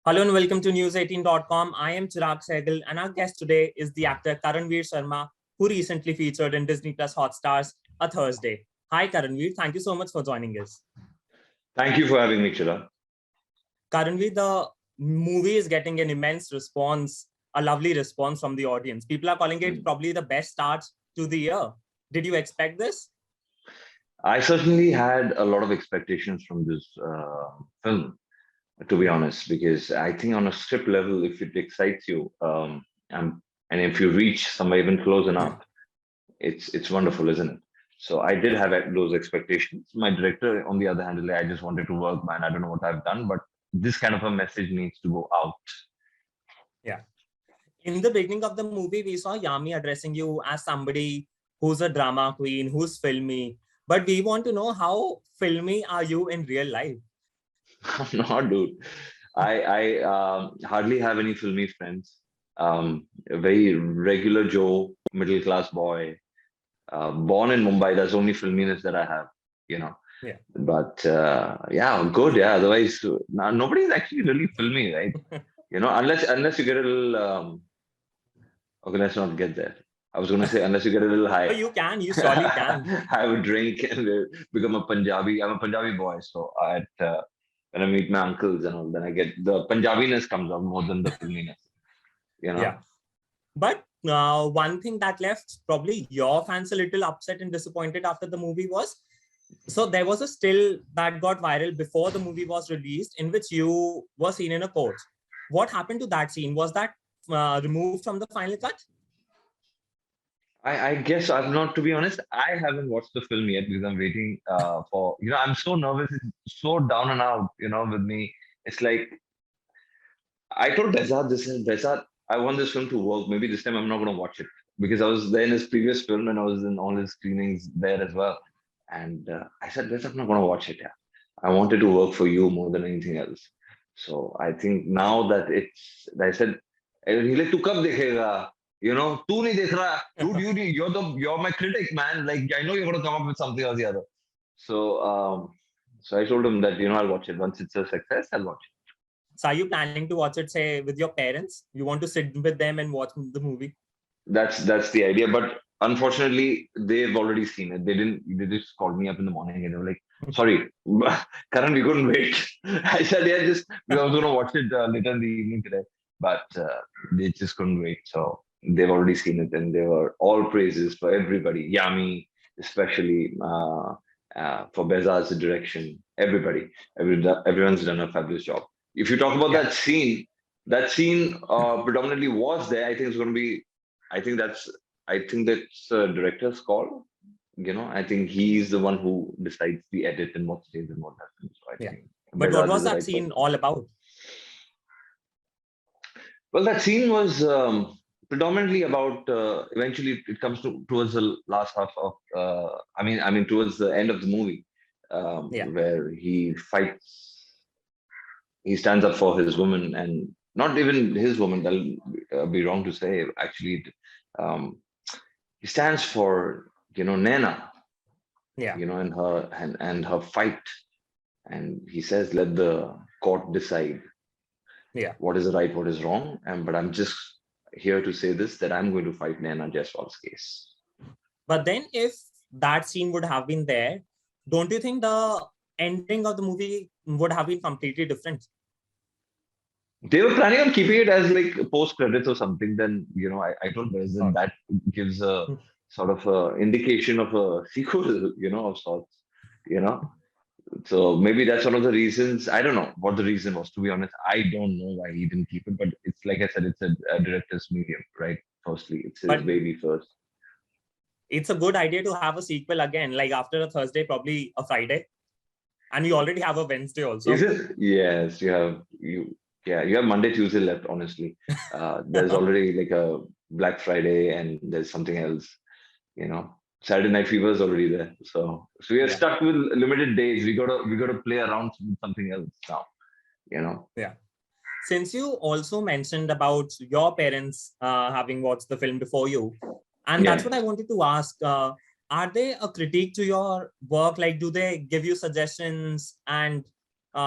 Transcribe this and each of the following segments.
Hello and welcome to News18.com. I am Chirag Sehgal and our guest today is the actor Karanvir Sharma, who recently featured in Disney Plus Hotstar's A Thursday. Hi Karanvir, thank you so much for joining us. Thank you for having me, Chirag. Karanvir, the movie is getting an immense response, a lovely response from the audience. People are calling it probably the best start to the year. Did you expect this? I certainly had a lot of expectations from this film, to be honest, because I think on a script level, if it excites you, and if you reach somewhere even close enough, it's wonderful, isn't it? So I did have those expectations. My director, on the other hand, is like, I just wanted to work, man. I don't know what I've done, but this kind of a message needs to go out. Yeah. In the beginning of the movie, we saw Yami addressing you as somebody who's a drama queen, who's filmy. But we want to know how filmy are you in real life? No, dude. I hardly have any filmy friends. A very regular Joe, middle class boy, born in Mumbai. That's the only filminess that I have, you know. Yeah. But yeah, good. Yeah. Otherwise, nobody's actually really filmy, right? Unless you get a little. Okay, let's not get there. I was going to say unless you get a little high. Oh, you can. You surely can. Have a drink and become a Punjabi. I'm a Punjabi boy, so when I meet my uncles and all, then I get the Punjabiness comes out more than the filminess. Yeah. But one thing that left probably your fans a little upset and disappointed after the movie was, so there was a still that got viral before the movie was released in which you were seen in a coach. What happened to that scene? Was that removed from the final cut? I guess I'm not, to be honest. I haven't watched the film yet because I'm waiting for. I'm so nervous. It's so down and out. With me, it's like I told Bezat this is Bezat. I want this film to work. Maybe this time I'm not going to watch it because I was there in his previous film and I was in all his screenings there as well. And I said, Bezat, I'm not going to watch it. Yeah, I wanted to work for you more than anything else. So I think now that I said, he's like, "Tu kab dekhega?" Tu nahi dekh raha. Dude, you're my critic, man. Like, I know you're going to come up with something or the other. So I told him that, I'll watch it. Once it's a success, I'll watch it. So are you planning to watch it, say, with your parents? You want to sit with them and watch the movie? That's the idea. But unfortunately, they've already seen it. They just called me up in the morning and they were like, sorry, Karan, we couldn't wait. I said, yeah, I was going to watch it later in the evening today. But they just couldn't wait. So they've already seen it and they were all praises for everybody. Yami, especially for Bezaz's direction. Everybody. Everyone's done a fabulous job. If you talk about that scene predominantly was there. I think it's going to be. I think that's director's call. I think he's the one who decides the edit and what stays and what doesn't. So I think but what was that scene all about? Well, that scene was predominantly about. Eventually, it comes towards the last half of. Towards the end of the movie, where he fights. He stands up for his woman, and not even his woman. That'll be wrong to say. Actually, he stands for Naina. And her fight, and he says, "Let the court decide. What is right, what is wrong." But I'm just here to say this: that I'm going to fight Naina Jaiswal's case. But then, if that scene would have been there, don't you think the ending of the movie would have been completely different? They were planning on keeping it as like post credits or something. Then I told President that gives a sort of a indication of a sequel, of sorts. So maybe that's one of the reasons. I don't know what the reason was. To be honest, I don't know why he didn't keep it. But it's like I said, it's a director's medium, right? Firstly, it's his baby first. It's a good idea to have a sequel again, like after a Thursday, probably a Friday, and you already have a Wednesday also. Is it? Yes, you have Monday, Tuesday left. Honestly, there's already like a Black Friday, and there's something else. Saturday Night Fever is already there. So we are stuck with limited days. We gotta play around with something else now. Yeah. Since you also mentioned about your parents having watched the film before you, and that's what I wanted to ask. Are they a critique to your work? Like, do they give you suggestions and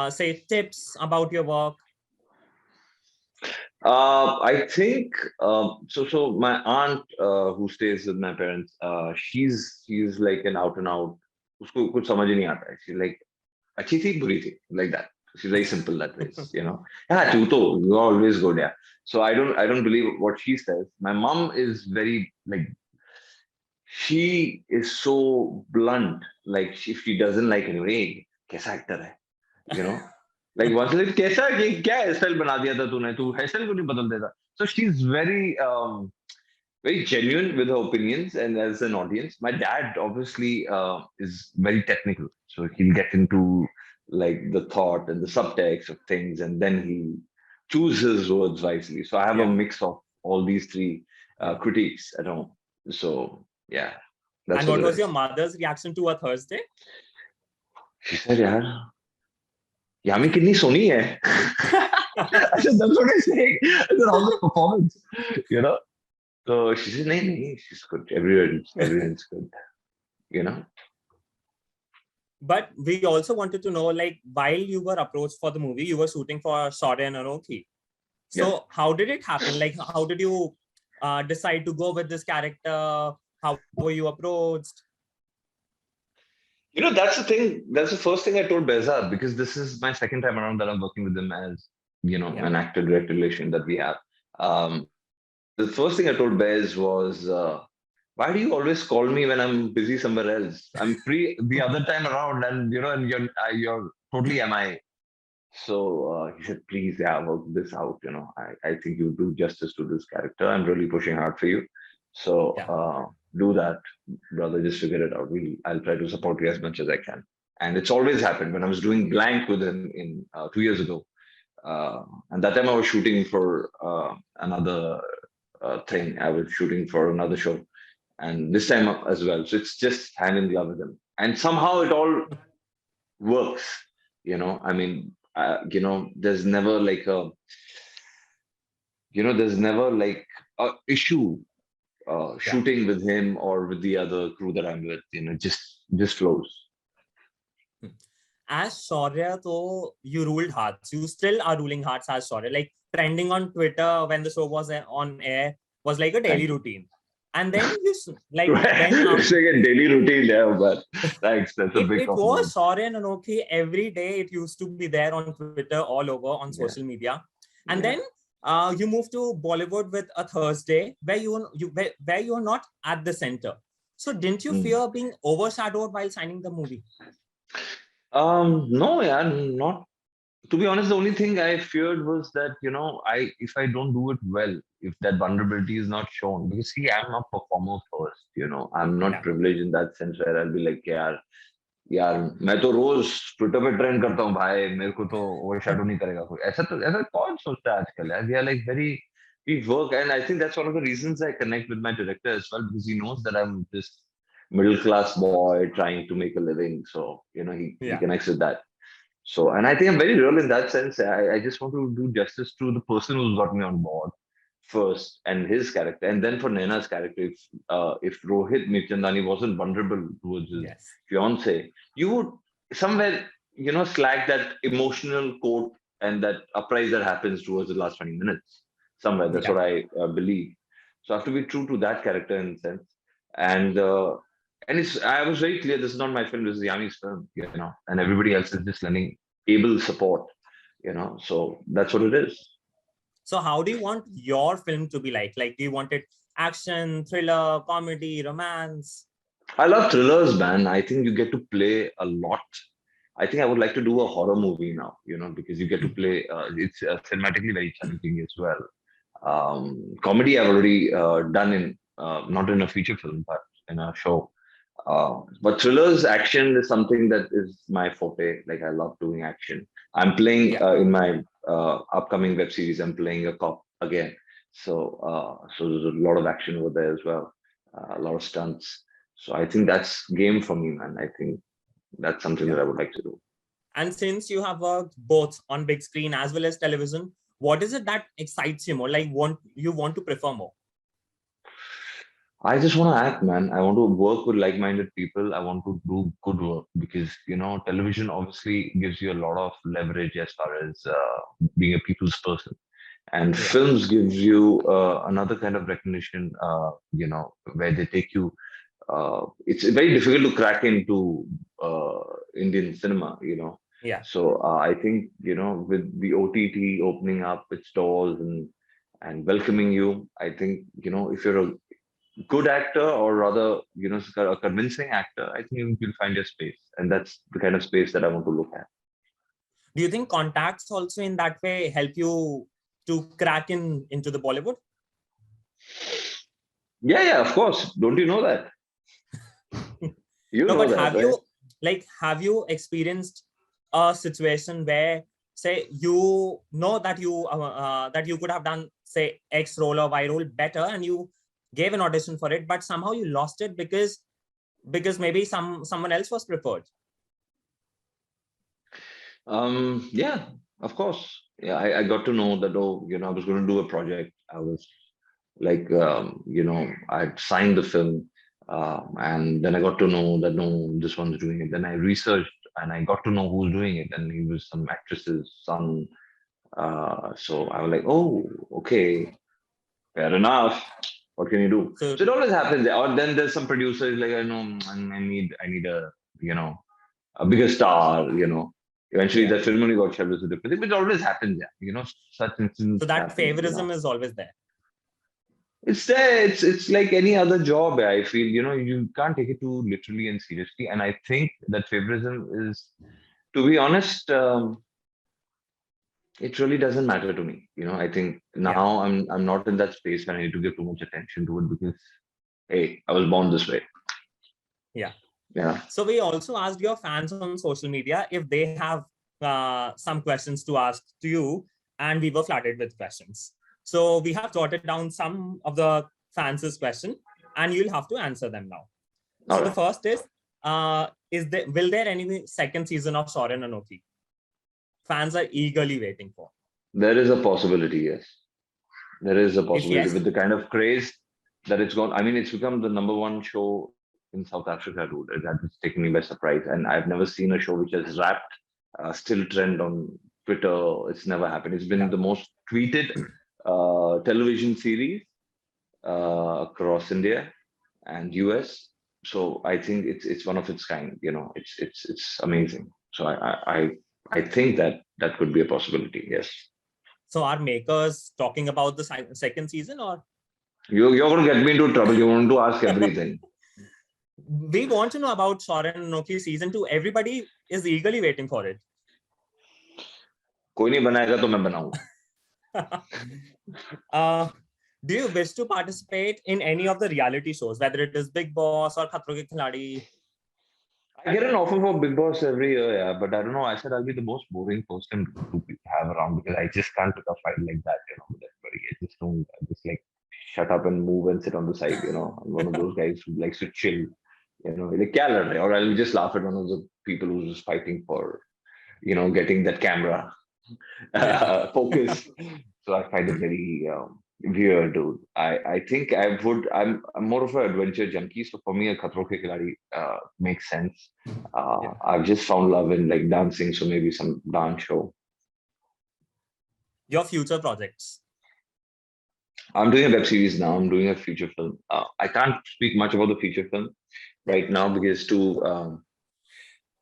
say tips about your work? I think so. So my aunt, who stays with my parents, she's like an out and out. उसको कुछ समझ ही नहीं आता है. She's like अच्छी थी बुरी थी like that. She's very simple that way. Yeah, Yeah. तू तो you're always good. Yeah. So I don't believe what she says. My mom is very like she is so blunt. Like if she doesn't like anyone, hey, कैसा actor है, you know. Like once like कैसा क्या hairstyle बना दिया था तूने तू hairstyle क्यों नहीं बदल देता. So she's very genuine with her opinions and as an audience. My dad obviously is very technical, so he'll get into like the thought and the subtext of things, and then he chooses words wisely. So I have a Yeah. mix of all these three Yeah. critiques at home. So yeah, that's And what what it was your is. mother's reaction to a Thursday? She said, "यार, यामी कितनी सोनी है." I said, "That's what I say." I said, "How's the performance?" You know. So she said, "नहीं नहीं, she's good. Everyone's good." You know. But we also wanted to know, like, while you were approached for the movie, you were shooting for Shaurya and Anokhi. Yeah. So how did it happen? Like, how did you decide to go with this character? How were you approached? That's the thing. That's the first thing I told Behzad because this is my second time around that I'm working with him as, Yeah. an actor-director relation that we have. Um, the first thing I told Bez was, why do you always call me when I'm busy somewhere else? I'm free the other time around, and and you're totally MI. So he said, please, yeah, work this out. I think you do justice to this character. I'm really pushing hard for you. So Yeah. do that, brother. Just figure it out. I'll try to support you as much as I can. And it's always happened when I was doing blank with him in 2 years ago. And that time I was shooting for another Yeah. thing. I was shooting for another show, and this time as well. So it's just hand in glove with him, and somehow it all works. I mean, there's never like there's never like a issue Yeah. shooting with him or with the other crew that I'm with. Just flows. As Shaurya, though, you ruled hearts. You still are ruling hearts as Shaurya. Like, trending on Twitter when the show was on air was like a daily Thank you. routine. And then like when It's like a daily routine, yeah, but thanks. That's a big it compliment. was Shaurya and Anokhi every day. It used to be there on Twitter, all over on Yeah, social media. And yeah. then you moved to Bollywood with a Thursday where where you're not at the center. So didn't you Mm. fear being overshadowed while signing the movie? No, yeah, not. To be honest, the only thing I feared was that if I don't do it well, if that vulnerability is not shown, because see, I'm a performer first. I'm not Yeah. privileged in that sense where I'll be like, यार यार मैं तो रोज Twitter पे trend करता हूँ भाई मेरे को तो ओवरशैडो नहीं करेगा कोई ऐसा कौन सोचता है आजकल यार we are like very we work and I think that's one of the reasons I connect with my director as well because he knows that I'm this middle class boy trying to make a living so he Yeah. connects with that so and I think I'm very real in that sense I just want to do justice to the person who's got me on board first and his character and then for Naina's character if Rohit Mirchandani wasn't vulnerable towards his Yes. fiance you would somewhere slack that emotional quote and that uprise that happens towards the last 20 minutes somewhere that's Yeah. what I believe so I have to be true to that character in a sense and it's I was very clear this is not my film this is Yami's film and everybody else is just lending able support so that's what it is. So how do you want your film to be like? Like, do you want it action, thriller, comedy, romance? I love thrillers, man. I think you get to play a lot. I think I would like to do a horror movie now, because you get to play. It's cinematically very challenging as well. Comedy I've already done in not in a feature film, but in a show. But thrillers, action is something that is my forte. Like I love doing action. I'm playing Yeah. in my upcoming web series. I'm playing a cop again. So there's a lot of action over there as well. A lot of stunts. So I think that's game for me, man. I think that's something that Yeah. I would like to do. And since you have worked both on big screen as well as television, what is it that excites you more? Like, want to prefer more? I just want to act, man. I want to work with like-minded people. I want to do good work because television obviously gives you a lot of leverage as far as being a people's person. And Yeah. films gives you another kind of recognition, where they take you. It's very difficult to crack into Indian cinema, Yeah. So I think, with the OTT opening up its doors and welcoming you, I think, if you're a good actor, or rather, a convincing actor, I think you'll find your space. And that's the kind of space that I want to look at. Do you think contacts also in that way help you to crack into the Bollywood? Yeah, of course. Don't you know that? You No, know but that, right? have you experienced a situation where, say, you know that you could have done, say, X role or Y role better, and you gave an audition for it, but somehow you lost it because maybe someone else was preferred. Yeah, of course. Yeah, I got to know that, oh, I was going to do a project. I was like, I'd signed the film, and then I got to know that, no, this one's doing it. Then I researched and I got to know who's doing it, and he was some actress's son. So I was like, oh, okay, fair enough. What can you do? So So it always happens. Or then there's some producers like, I know, I need a, a bigger star. Eventually yeah, the film only got shelved as a different thing, but it always happens. Yeah, such so incidents that happen. favorism is always there. It's there. It's like any other job. I feel, you can't take it too literally and seriously. And I think that favoritism is, to be honest, it really doesn't matter to me. I think Yeah. now I'm not in that space where I need to give too much attention to it, because hey, I was born this way. Yeah. Yeah. So we also asked your fans on social media if they have some questions to ask to you, and we were flooded with questions. So we have jotted down some of the fans' question, and you'll have to answer them now. All So the right. first is there will there any second season of Shaurya and Anokhi? Fans are eagerly waiting for. There is a possibility, yes. There is a If possibility yes, with the kind of craze that it's gone. I mean, it's become the number one show in South Africa, dude. That has taken me by surprise. And I've never seen a show which has wrapped still trend on Twitter. It's never happened. It's been yeah. the most tweeted television series across India and US. So I think it's one of its kind. It's amazing. So I think that could be a possibility. Yes. So are makers talking about the second season, or You're going to get me into trouble. You want to ask everything. we want to know about Shaurya and Anokhi season 2? Everybody is eagerly waiting for it. कोई नहीं बनाएगा तो मैं बनाऊंगा. Do you wish to participate in any of the reality shows, whether it is Big Boss or Khatron Ke Khiladi? I get an offer for Big Boss every year, yeah, but I don't know. I said I'll be the most boring person to have around, because I just can't pick a fight like that, with everybody. I just don't. I just like shut up and move and sit on the side. I'm one of those guys who likes to chill. Like kya lad rahe? Or I'll just laugh at one of the people who's just fighting for, getting that camera Yeah. focus. So I find it very weird, dude. I think I'm more of an adventure junkie. So for me, a Khatron Ke Khiladi makes sense. Yeah. I've just found love in like dancing, so maybe some dance show. Your future projects. I'm doing a web series now. I'm doing a feature film. I can't speak much about the feature film right now because it's too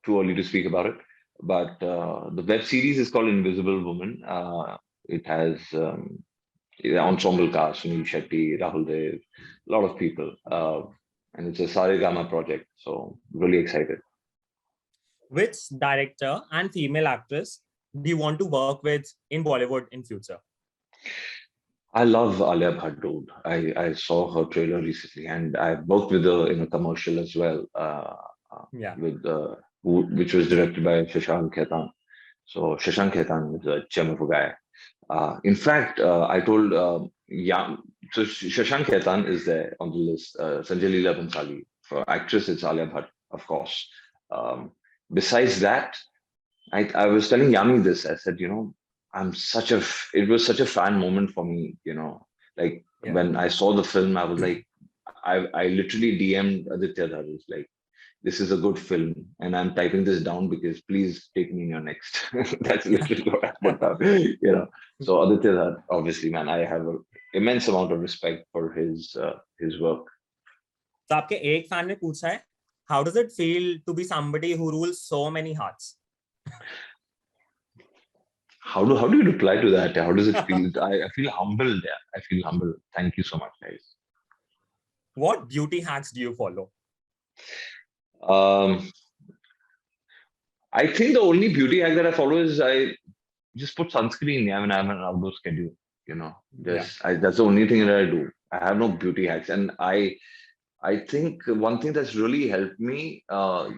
early to speak about it. But the web series is called Invisible Woman. It has the ensemble cast, Sunil Shetty, Rahul Dev, a lot of people. And it's a Saregama project. So really excited. Which director and female actress do you want to work with in Bollywood in future? I love Alia Bhatt, dude. I saw her trailer recently, and I worked with her in a commercial as well, Yeah. with which was directed by Shashank Khaitan. So Shashank Khaitan is a gem of a guy. In fact, I told so Shashank Khaitan is there on the list. Sanjay Leela Bhansali. For actress, it's Alia Bhatt, of course. Um, Besides that, I was telling Yami this. I said, it was such a fan moment for me. Like Yeah. when I saw the film, I was like, I literally DM'd Aditya Dhar. Like, this is a good film, and I'm typing this down because please take me in your next. That's literally what I put down. So Aditya, obviously, man, I have an immense amount of respect for his work. तो आपके एक fan ने पूछा है, how does it feel to be somebody who rules so many hearts? How do you reply to that? How does it feel? I feel humbled. Yeah, I feel humbled. Thank you so much, guys. What beauty hacks do you follow? I think the only beauty hack that I follow is I just put sunscreen. Yeah, when I have an outdoor schedule, that's the only thing that I do. I have no beauty hacks, and I think one thing that's really helped me, a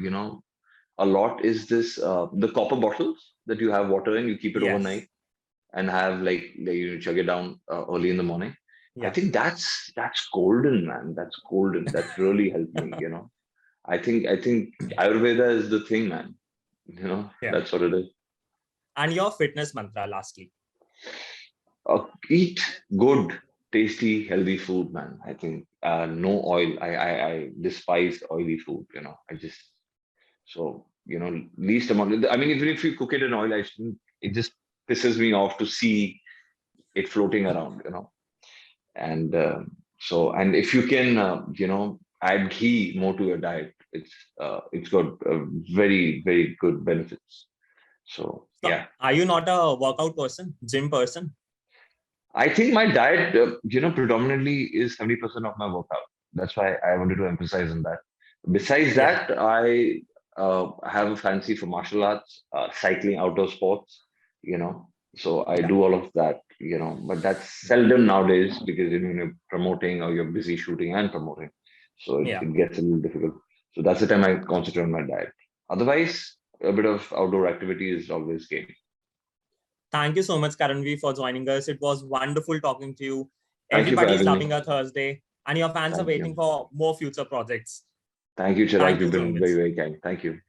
lot is this the copper bottles that you have water in. You keep it overnight and have like you chug it down early in the morning. I think that's golden, man. That's golden. That's really helped me. I think Ayurveda is the thing, man. That's what it is. And your fitness mantra, lastly. Eat good, tasty, healthy food, man. I think no oil. I despise oily food. Least amount. I mean, even if you cook it in oil, it just pisses me off to see it floating around. And and if you can, add ghee more to your diet, it's got very, very good benefits. So yeah. Are you not a workout person, gym person? I think my diet, predominantly is 70% of my workout. That's why I wanted to emphasize on that. Besides that, I have a fancy for martial arts, cycling, outdoor sports, so I do all of that, but that's seldom nowadays because you're promoting or you're busy shooting and promoting. So it gets a little difficult. So that's the time I concentrate on my diet. Otherwise, a bit of outdoor activity is always game. Thank you so much, Karanvir, for joining us. It was wonderful talking to you. Everybody's loving a Thursday, and your fans are waiting for more future projects. Thank you, Chirag. You've been very, very kind. Thank you.